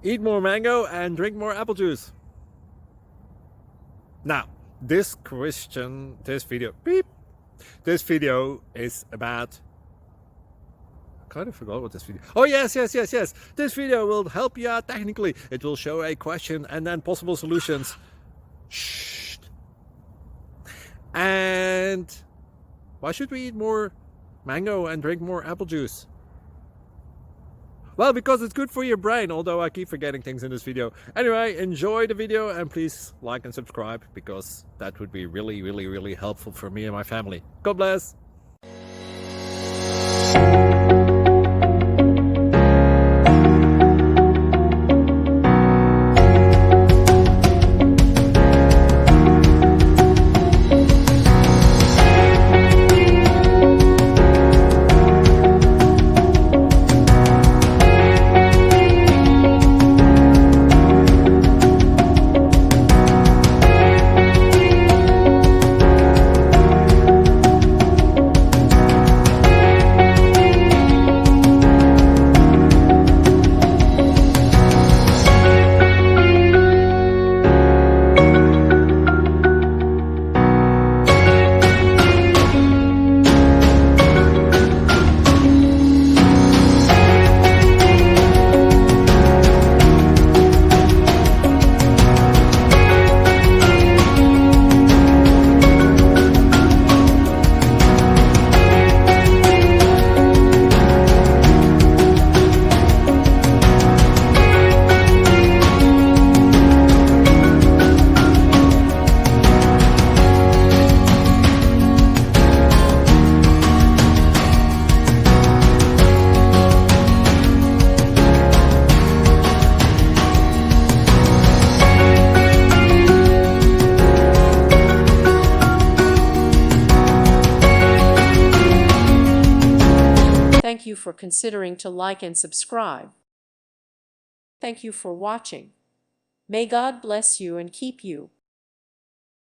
Eat more mango and drink more apple juice. Now, this video is about, I kind of forgot what this video. Oh yes. This video will help you out technically. It will show a question and then possible solutions. Shh. And why should we eat more mango and drink more apple juice? Well, because it's good for your brain, although I keep forgetting things in this video. Anyway, enjoy the video and please like and subscribe, because that would be really helpful for me and my family. God bless! Thank you for considering to like and subscribe. Thank you for watching. May God bless you and keep you.